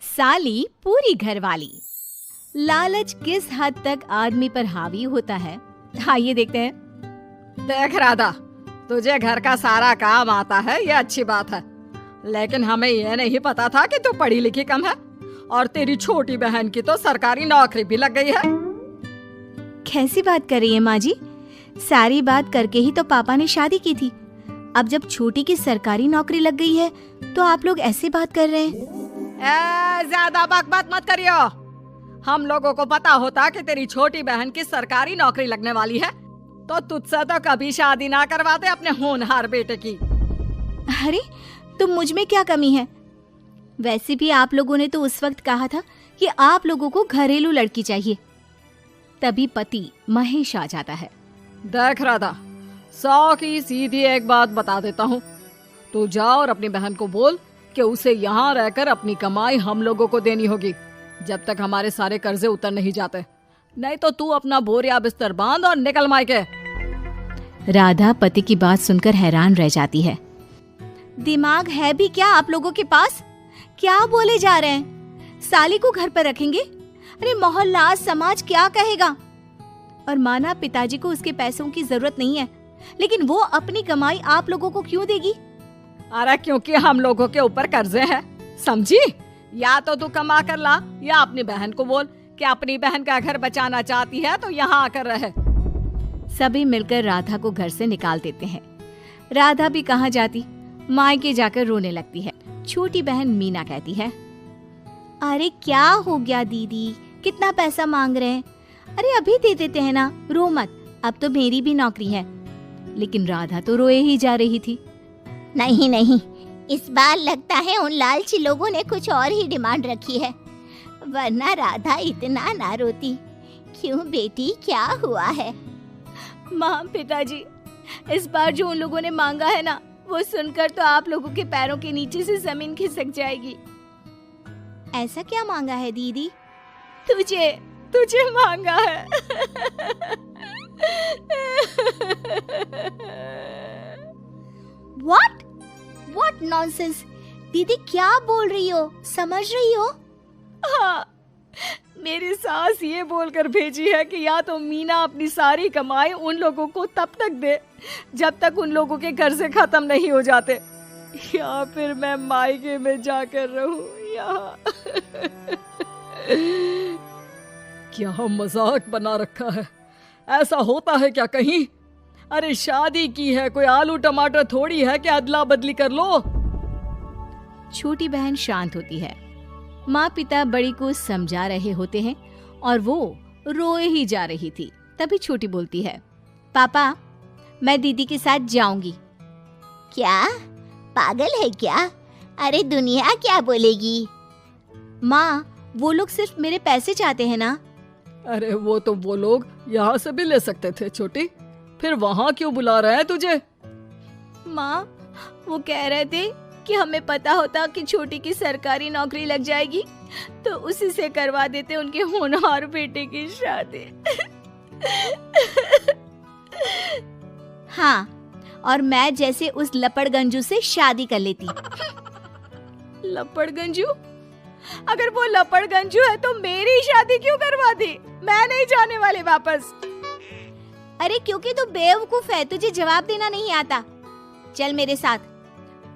साली पूरी घरवाली। लालच किस हद तक आदमी पर हावी होता है, आइए देखते हैं। देख राधा, तुझे घर का सारा काम आता है, ये अच्छी बात है, लेकिन हमें यह नहीं पता था कि तू पढ़ी लिखी कम है और तेरी छोटी बहन की तो सरकारी नौकरी भी लग गई है। कैसी बात कर रही है माँ जी? सारी बात करके ही तो पापा ने शादी की थी। अब जब छोटी की सरकारी नौकरी लग गई है तो आप लोग ऐसी बात कर रहे हैं। ज्यादा बकबक मत करियो। हम लोगों को पता होता कि तेरी छोटी बहन की सरकारी नौकरी लगने वाली है तो तुझसे तो कभी शादी ना करवाते अपने होनहार बेटे की। अरे तो मुझ में क्या कमी है? वैसे भी आप लोगों ने तो उस वक्त कहा था कि आप लोगों को घरेलू लड़की चाहिए। तभी पति महेश आ जाता है। देख राधा, 100 की सीधी एक बात बता देता हूँ, तू जा और अपनी बहन को बोल कि उसे यहाँ रहकर अपनी कमाई हम लोगों को देनी होगी जब तक हमारे सारे कर्जे उतर नहीं जाते, नहीं तो तू अपना बोरिया बिस्तर बांध और निकल मायके। राधा पति की बात सुनकर हैरान रह जाती है। दिमाग है भी क्या आप लोगों के पास? क्या बोले जा रहे हैं? साली को घर पर रखेंगे? अरे मोहल्ला समाज क्या कहेगा? और माना पिताजी को उसके पैसों की जरूरत नहीं है, लेकिन वो अपनी कमाई आप लोगों को क्यों देगी? अरे क्योंकि हम लोगों के ऊपर कर्जे हैं, समझी? या तो तू कमा कर ला या अपनी बहन को बोल कि अपनी बहन का घर बचाना चाहती है तो यहाँ आकर रहे। सभी मिलकर राधा को घर से निकाल देते हैं। राधा भी कहाँ जाती, मायके जाकर रोने लगती है। छोटी बहन मीना कहती है, अरे क्या हो गया दीदी, कितना पैसा मांग रहे हैं? अरे अभी दे देते हैं ना, रो मत, अब तो मेरी भी नौकरी है। लेकिन राधा तो रोए ही जा रही थी। नहीं नहीं, इस बार लगता है उन लालची लोगों ने कुछ और ही डिमांड रखी है, वरना राधा इतना ना रोती। क्यों बेटी, क्या हुआ है? माँ पिताजी, इस बार जो उन लोगों ने मांगा है ना, वो सुनकर तो आप लोगों के पैरों के नीचे से जमीन खिसक जाएगी। ऐसा क्या मांगा है दीदी? तुझे तुझे मांगा है। What? What nonsense? दीदी क्या बोल रही हो, समझ रही हो? हाँ, मेरी सास ये बोलकर भेजी है कि या तो मीना अपनी सारी कमाई उन लोगों को तब तक दे जब तक उन लोगों के कर्जे खत्म नहीं हो जाते, या फिर मैं मायके में जाकर रहूं यहाँ। क्या मजाक बना रखा है? ऐसा होता है क्या कहीं? अरे शादी की है, कोई आलू टमाटर थोड़ी है कि अदला बदली कर लो। छोटी बहन शांत होती है। माँ पिता बड़ी को समझा रहे होते हैं और वो रोए ही जा रही थी। तभी छोटी बोलती है, पापा मैं दीदी के साथ जाऊंगी। क्या पागल है क्या? अरे दुनिया क्या बोलेगी? माँ वो लोग सिर्फ मेरे पैसे चाहते हैं ना। अरे वो तो वो लोग यहाँ से भी ले सकते थे छोटी, फिर वहाँ क्यों बुला रहे हैं तुझे? माँ वो कह रहे थे कि हमें पता होता कि छोटी की सरकारी नौकरी लग जाएगी तो उसी से करवा देते उनके होनहार बेटे की शादी। हाँ, और मैं जैसे उस लपड़गंजू से शादी कर लेती। लपड़गंजू? अगर वो लपड़गंजू है तो मेरी शादी क्यों करवा दी? मैं नहीं जाने वाली वापस। अरे क्योंकि तू बेवकूफ है, तुझे जवाब देना नहीं आता। चल मेरे साथ।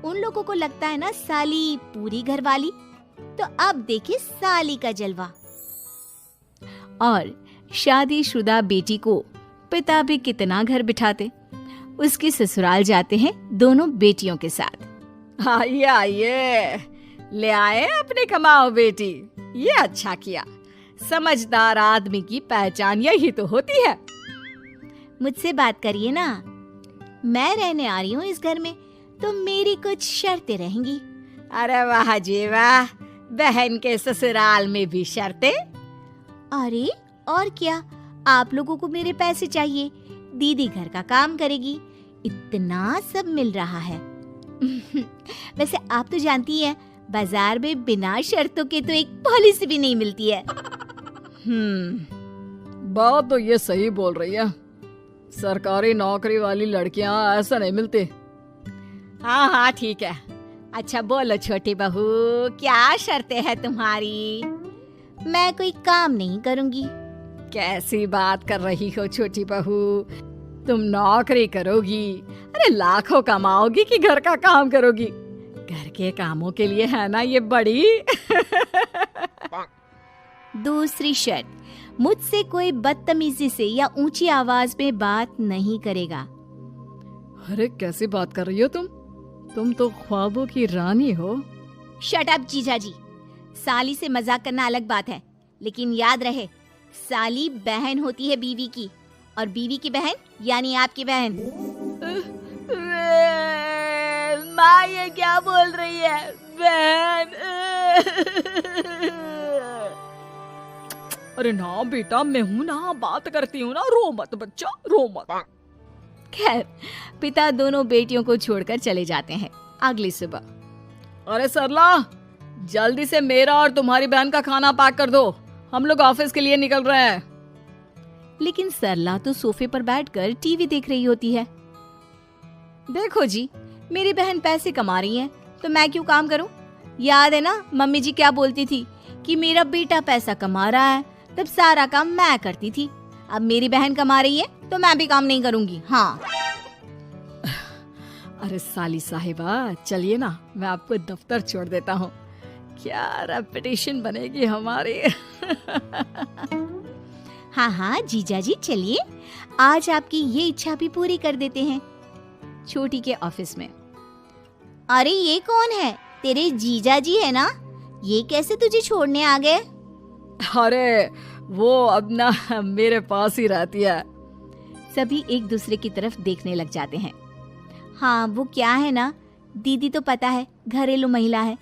उन लोगों को लगता है ना साली पूरी घरवाली, तो अब देखिए साली का जलवा। और शादीशुदा बेटी को पिता भी कितना घर बिठाते। उसके ससुराल जाते हैं दोनों बेटियों के साथ। आइए आइए, ले आए अपने कमाओ बेटी, ये अच्छा किया। समझदार आदमी की पहचान यही तो होती है। मुझसे बात करिए ना, मैं रहने आ रही हूँ इस घर में, तो मेरी कुछ शर्तें रहेंगी। अरे वाह जी वाह, बहन के ससुराल में भी शर्तें? अरे और क्या, आप लोगों को मेरे पैसे चाहिए, दीदी घर का काम करेगी, इतना सब मिल रहा है। वैसे आप तो जानती हैं, बाजार में बिना शर्तों के तो एक पॉलिसी भी नहीं मिलती है। बात तो ये सही बोल रही है, सरकारी नौकरी वाली लड़कियां ऐसा नहीं मिलती। हाँ हाँ ठीक है, अच्छा बोलो छोटी बहू, क्या शर्तें हैं तुम्हारी? मैं कोई काम नहीं करूंगी। कैसी बात कर रही हो छोटी बहू, तुम नौकरी करोगी? अरे लाखों कमाओगी कि घर का काम करोगी? घर के कामों के लिए है ना ये बड़ी। दूसरी शर्त, मुझसे कोई बदतमीजी से या ऊंची आवाज में बात नहीं करेगा। अरे कैसी बात कर रही हो तुम तो ख्वाबों की रानी हो। शट अप जीजाजी, साली से मजाक करना अलग बात है, लेकिन याद रहे साली बहन होती है बीवी की, और बीवी की बहन यानी आपकी बहन। माँ ये क्या बोल रही है? बहन। अरे ना बेटा, मैं हूँ ना, बात करती हूँ ना, रो मत बच्चा, रो मत। खैर, पिता दोनों बेटियों को छोड़कर चले जाते हैं। अगली सुबह, अरे सरला, जल्दी से मेरा और तुम्हारी बहन का खाना पैक कर दो, हम लोग ऑफिस के लिए निकल रहे हैं। लेकिन सरला तो सोफे पर बैठकर टीवी देख रही होती है। देखो जी, मेरी बहन पैसे कमा रही है तो मैं क्यों काम करूं? याद है ना मम्मी जी क्या बोलती थी कि मेरा बेटा पैसा कमा रहा है, तब सारा काम मैं करती थी। अब मेरी बहन कमा रही है तो मैं भी काम नहीं करूंगी। हाँ। अरे साली साहिबा, चलिए ना, मैं आपको दफ्तर छोड़ देता हूँ। क्या रेपुटेशन बनेगी हमारी। हाँ हाँ जीजाजी चलिए, आज आपकी ये इच्छा भी पूरी कर देते हैं। छोटी के ऑफिस में, अरे ये कौन है? तेरे जीजाजी है ना? ये कैसे तुझे छोड़ने आ गए? अरे वो अब ना मेरे पास ही रहती है। सभी एक दूसरे की तरफ देखने लग जाते हैं। हाँ वो क्या है ना, दीदी तो पता है घरेलू महिला है,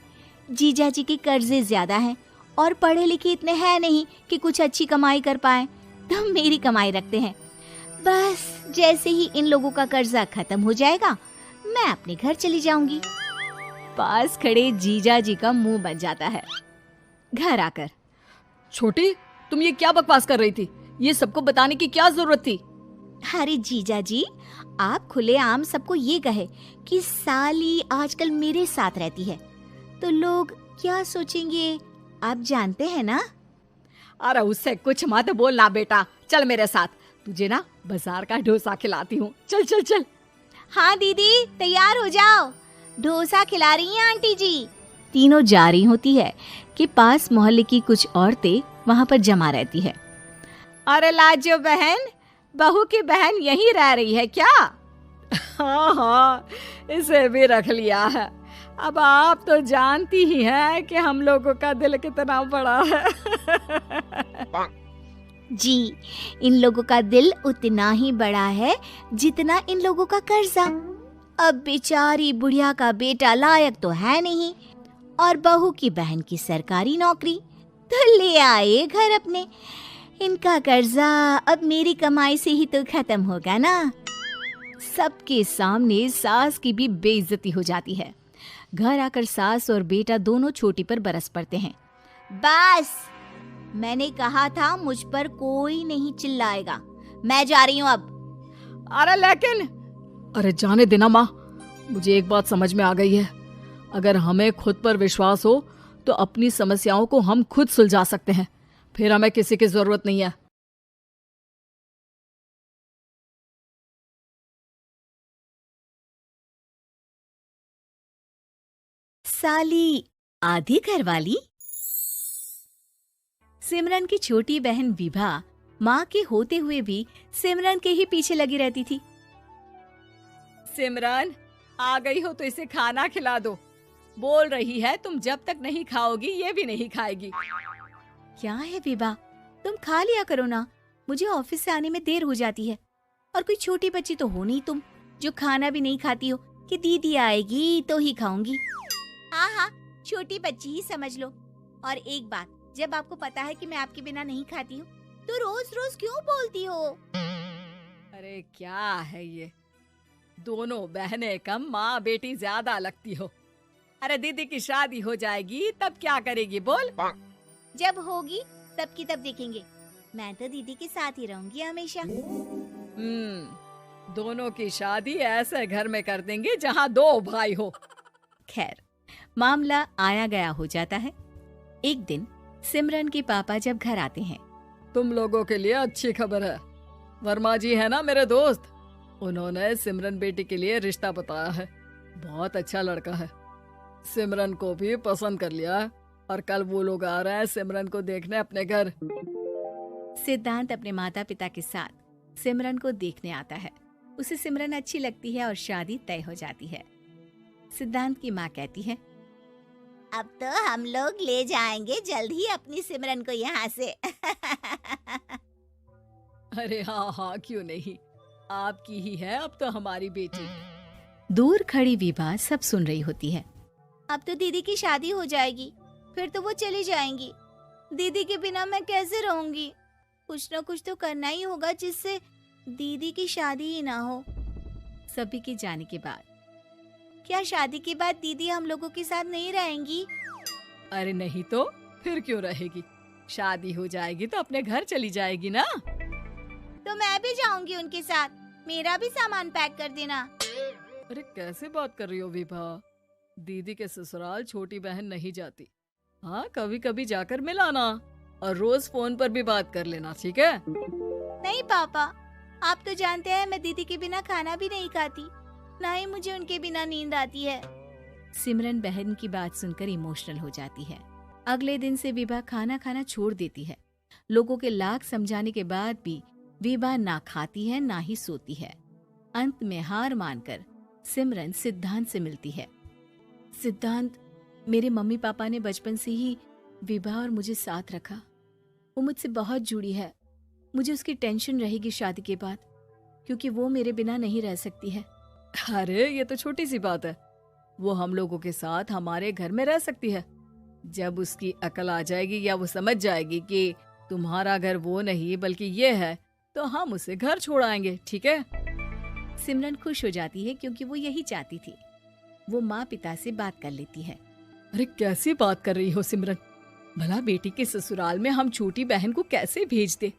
जीजाजी के कर्जे ज्यादा हैं और पढ़े लिखे इतने हैं नहीं कि कुछ अच्छी कमाई कर पाए, तो मेरी कमाई रखते हैं। बस जैसे ही इन लोगों का कर्जा खत्म हो जाएगा मैं अपने घर चली जाऊंगी। पास खड़े जीजाजी का मुंह बन जाता है। घर आकर, छोटी, तुम ये क्या बकवास कर रही थी? ये सबको बताने की क्या जरूरत थी? अरे जीजाजी, आप खुलेआम सबको ये कहे कि साली आजकल मेरे साथ रहती है तो लोग क्या सोचेंगे आप जानते हैं ना। अरे उससे कुछ मत बोलना बेटा, चल मेरे साथ, तुझे ना बाजार का डोसा खिलाती हूँ। चल चल चल। हाँ दीदी तैयार हो जाओ, डोसा खिला रही हैं आंटी जी। तीनों जा रही होती है कि पास मोहल्ले की कुछ औरतें वहाँ पर जमा रहती है। अरे लाजो बहन, बहू की बहन यहीं रह रही है क्या? हाँ हाँ, इसे भी रख लिया है। अब आप तो जानती ही हैं कि हम लोगों का दिल कितना बड़ा है। जी, इन लोगों का दिल उतना ही बड़ा है जितना इन लोगों का कर्जा। अब बेचारी बुढ़िया का बेटा लायक तो है नहीं और बहू की बहन की सरकारी नौकरी, तो ले आए घर अपने। इनका कर्जा अब मेरी कमाई से ही तो खत्म होगा ना। सबके सामने सास की भी बेइज्जती हो जाती है। घर आकर सास और बेटा दोनों छोटी पर बरस पड़ते हैं। बस, मैंने कहा था मुझ पर कोई नहीं चिल्लाएगा। मैं जा रही हूँ अब। अरे लेकिन, अरे जाने देना माँ, मुझे एक बात समझ में आ गई है। अगर हमें खुद पर विश्वास हो तो अपनी समस्याओं को हम खुद सुलझा सकते हैं, फिर हमें किसी की जरूरत नहीं है। साली आधी घरवाली। सिमरन की छोटी बहन विभा माँ के होते हुए भी सिमरन के ही पीछे लगी रहती थी। सिमरन आ गई हो तो इसे खाना खिला दो। बोल रही है तुम जब तक नहीं खाओगी ये भी नहीं खाएगी। क्या है विभा, तुम खा लिया करो ना, मुझे ऑफिस से आने में देर हो जाती है। और कोई छोटी बच्ची तो हो नहीं तुम जो खाना भी नहीं खाती हो कि दीदी आएगी तो ही खाऊंगी। हाँ हाँ, छोटी बच्ची ही समझ लो। और एक बात, जब आपको पता है कि मैं आपके बिना नहीं खाती हूँ तो रोज रोज क्यों बोलती हो? अरे क्या है ये, दोनों बहनें कम माँ बेटी ज्यादा लगती हो। अरे दीदी की शादी हो जाएगी तब क्या करेगी बोल? जब होगी तब की तब देखेंगे। मैं तो दीदी के साथ ही रहूंगी हमेशा। दोनों की शादी ऐसे घर में कर देंगे जहाँ दो भाई हो। खैर, मामला आया गया हो जाता है। एक दिन सिमरन के पापा जब घर आते हैं, तुम लोगों के लिए अच्छी खबर है। वर्मा जी है ना मेरे दोस्त, उन्होंने सिमरन बेटी के लिए रिश्ता बताया है। बहुत अच्छा लड़का है, सिमरन को भी पसंद कर लिया है और कल वो लोग आ रहे हैं सिमरन को देखने अपने घर। सिद्धांत अपने माता पिता के साथ सिमरन को देखने आता है। उसे सिमरन अच्छी लगती है और शादी तय हो जाती है। सिद्धांत की माँ कहती है, अब तो हम लोग ले जाएंगे जल्द ही अपनी सिमरन को यहाँ से। अरे हाँ हाँ, क्यों नहीं, आपकी ही है अब तो हमारी बेटी। दूर खड़ी विभा सब सुन रही होती है। अब तो दीदी की शादी हो जाएगी, फिर तो वो चली जाएंगी। दीदी के बिना मैं कैसे रहूंगी? कुछ न कुछ तो करना ही होगा जिससे दीदी की शादी ही ना हो। सभी के जाने के बाद क्या शादी के बाद दीदी हम लोगों के साथ नहीं रहेंगी? अरे नहीं तो फिर क्यों रहेगी, शादी हो जाएगी तो अपने घर चली जाएगी ना। तो मैं भी जाऊंगी उनके साथ, मेरा भी सामान पैक कर देना। अरे कैसे बात कर रही हो विभा, दीदी के ससुराल छोटी बहन नहीं जाती। हाँ, कभी कभी जाकर मिलाना और रोज फोन पर भी बात कर लेना, ठीक है? नहीं पापा, आप तो जानते हैं मैं दीदी के बिना खाना भी नहीं खाती, ना ही मुझे उनके बिना नींद आती है। सिमरन बहन की बात सुनकर इमोशनल हो जाती है। अगले दिन से विभा खाना खाना छोड़ देती है। लोगों के लाख समझाने के बाद भी विभा ना खाती है ना ही सोती है। अंत में हार मानकर सिमरन सिद्धांत से मिलती है। सिद्धांत, मेरे मम्मी पापा ने बचपन से ही विभा और मुझे साथ रखा। वो मुझसे बहुत जुड़ी है। मुझे उसकी टेंशन रहेगी शादी के बाद, क्योंकि वो मेरे बिना नहीं रह सकती है। अरे ये तो छोटी सी बात है, वो हम लोगों के साथ हमारे घर में रह सकती है। जब उसकी अकल आ जाएगी या वो समझ जाएगी कि तुम्हारा घर वो नहीं बल्कि ये है, तो हम उसे घर छोड़ आएंगे, ठीक है? सिमरन खुश हो जाती है क्योंकि वो यही चाहती थी। वो माँ पिता से बात कर लेती है। अरे कैसी बात कर रही हो सिमरन, भला बेटी के ससुराल में हम छोटी बहन को कैसे भेज दे?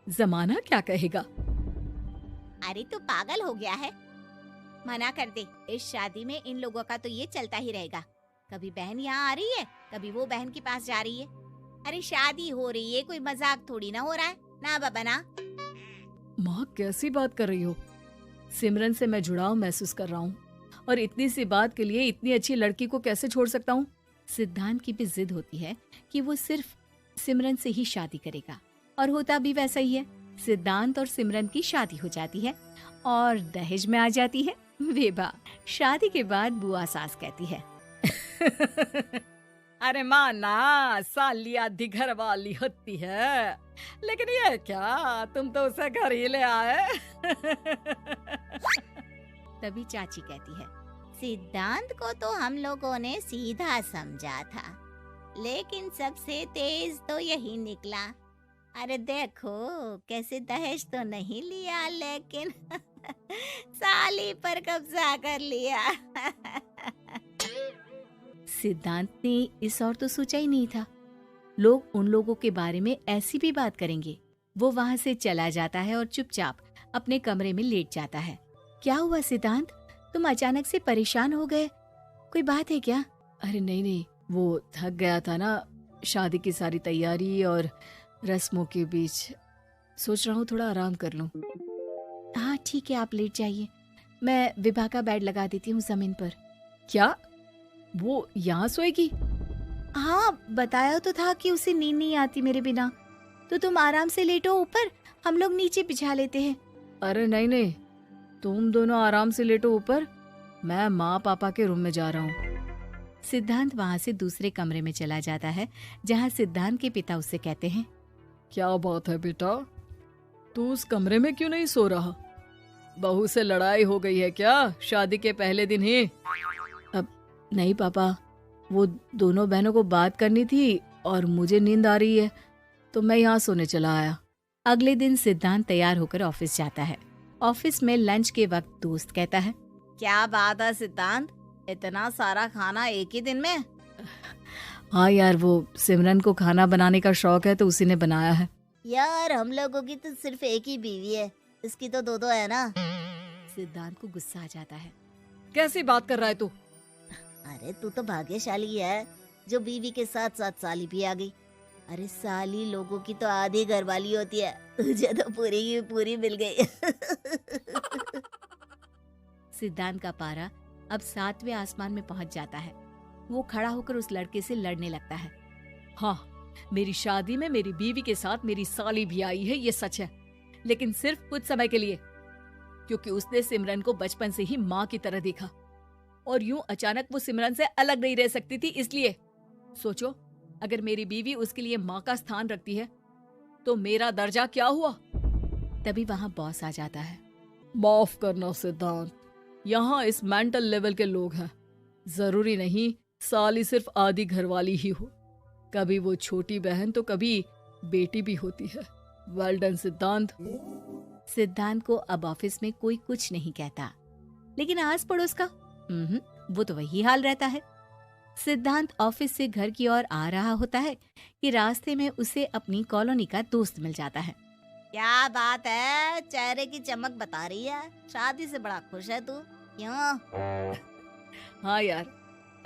जमाना क्या कहेगा? अरे तू पागल हो गया है, मना कर दे। इस शादी में इन लोगों का तो ये चलता ही रहेगा, कभी बहन यहाँ आ रही है, कभी वो बहन के पास जा रही है। अरे शादी हो रही है, कोई मजाक थोड़ी ना हो रहा है ना बाबा ना। माँ कैसी बात कर रही हो? सिमरन से मैं जुड़ाव महसूस कर रहा हूँ और इतनी सी बात के लिए इतनी अच्छी लड़की को कैसे छोड़ सकता हूँ? सिद्धांत की भी जिद होती है कि वो सिर्फ सिमरन से ही शादी करेगा, और होता भी वैसा ही है। सिद्धांत और सिमरन की शादी हो जाती है और दहेज में आ जाती है विभा। शादी के बाद बुआ सास कहती है, अरे माँ ना, साली आधी घर वाली होती है, लेकिन ये क्या, तुम तो उसे घर ही ले आए। तभी चाची कहती है, सिद्धांत को तो हम लोगों ने सीधा समझा था, लेकिन सबसे तेज तो यही निकला। अरे देखो कैसे दहेज तो नहीं लिया, लेकिन साली पर कब्जा कर लिया। सिद्धांत ने इस और तो सोचा ही नहीं था, लोग उन लोगों के बारे में ऐसी भी बात करेंगे। वो वहाँ से चला जाता है और चुपचाप अपने कमरे में लेट जाता है। क्या हुआ सिद्धांत, तुम अचानक से परेशान हो गए, कोई बात है क्या? अरे नहीं, वो थक गया था ना, शादी की सारी तैयारी और रस्मों के बीच, सोच रहा हूँ थोड़ा आराम कर लूं। हाँ ठीक है, आप लेट जाइए, मैं विभा का बेड लगा देती हूँ जमीन पर। क्या वो यहाँ सोएगी? हाँ, बताया तो था कि उसे नींद नहीं आती मेरे बिना, तो तुम आराम से लेटो ऊपर, हम लोग नीचे बिछा लेते हैं। अरे नहीं, तुम दोनों आराम से लेटो ऊपर, मैं माँ पापा के रूम में जा रहा हूँ। सिद्धांत वहाँ से दूसरे कमरे में चला जाता है, जहाँ सिद्धांत के पिता उससे कहते हैं, क्या बात है बेटा, तू उस कमरे में क्यों नहीं सो रहा? बहू से लड़ाई हो गई है क्या शादी के पहले दिन ही? अब नहीं पापा, वो दोनों बहनों को बात करनी थी और मुझे नींद आ रही है, तो मैं यहाँ सोने चला आया। अगले दिन सिद्धांत तैयार होकर ऑफिस जाता है। ऑफिस में लंच के वक्त दोस्त कहता है, क्या बात है सिद्धांत, इतना सारा खाना एक ही दिन में? हाँ यार, वो सिमरन को खाना बनाने का शौक है तो उसी ने बनाया है। यार हम लोगों की तो सिर्फ एक ही बीवी है, इसकी तो दो है ना। सिद्धांत को गुस्सा आ जाता है। कैसी बात कर रहा है तू? अरे तू तो भाग्यशाली है जो बीवी के साथ साथ साली भी आ गई। अरे साली लोगों की तो आधी घरवाली होती है, तुझे तो पूरी की पूरी मिल गई। सिद्धांत का पारा अब 7वें आसमान में पहुंच जाता है। वो खड़ा होकर उस लड़के से लड़ने लगता है। हाँ, मेरी शादी में मेरी बीवी के साथ मेरी साली भी आई है, ये सच है, लेकिन सिर्फ कुछ समय के लिए, क्योंकि उसने सिमरन को बचपन से ही माँ की तरह देखा और यूं अचानक वो सिमरन से अलग नहीं रह सकती थी। इसलिए सोचो, अगर मेरी बीवी उसके लिए माँ का स्थान रखती है तो मेरा दर्जा क्या हुआ। तभी वहां बॉस आ जाता है। माफ करना सिद्धांत, यहाँ इस मेंटल लेवल के लोग हैं। जरूरी नहीं साली सिर्फ आधी घरवाली ही हो, कभी वो छोटी बहन तो कभी बेटी भी होती है। वेल डन सिद्धांत। सिद्धांत को अब ऑफिस में कोई कुछ नहीं कहता, लेकिन आस पड़ोस का वो तो वही हाल रहता है। सिद्धांत ऑफिस से घर की ओर आ रहा होता है कि रास्ते में उसे अपनी कॉलोनी का दोस्त मिल जाता है। क्या बात है, चेहरे की चमक बता रही है, शादी से बड़ा खुश है तू, क्यों? हाँ यार,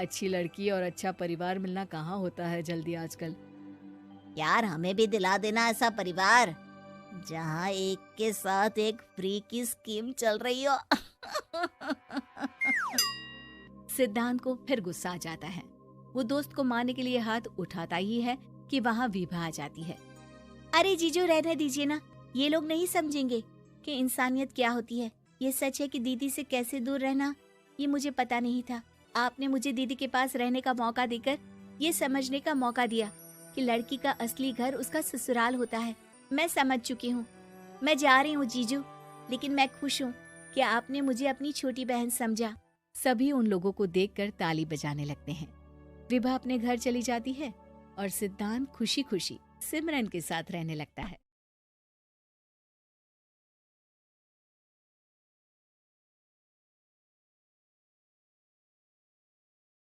अच्छी लड़की और अच्छा परिवार मिलना कहाँ होता है जल्दी आजकल। यार हमें भी दिला देना ऐसा परिवार जहाँ एक के साथ एक फ्री की स्कीम चल रही हो। सिद्धांत को फिर गुस्सा आ जाता है। वो दोस्त को मारने के लिए हाथ उठाता ही है कि वहाँ विभा आ जाती है। अरे जीजू रहने दीजिए ना, ये लोग नहीं समझेंगे कि इंसानियत क्या होती है। ये सच है कि दीदी से कैसे दूर रहना ये मुझे पता नहीं था। आपने मुझे दीदी के पास रहने का मौका देकर ये समझने का मौका दिया कि लड़की का असली घर उसका ससुराल होता है। मैं समझ चुकी हूँ, मैं जा रही हूँ जीजू, लेकिन मैं खुश हूँ कि आपने मुझे अपनी छोटी बहन समझा। सभी उन लोगों को देखकर ताली बजाने लगते हैं। विभा अपने घर चली जाती है और सिद्धांत खुशी खुशी सिमरन के साथ रहने लगता है।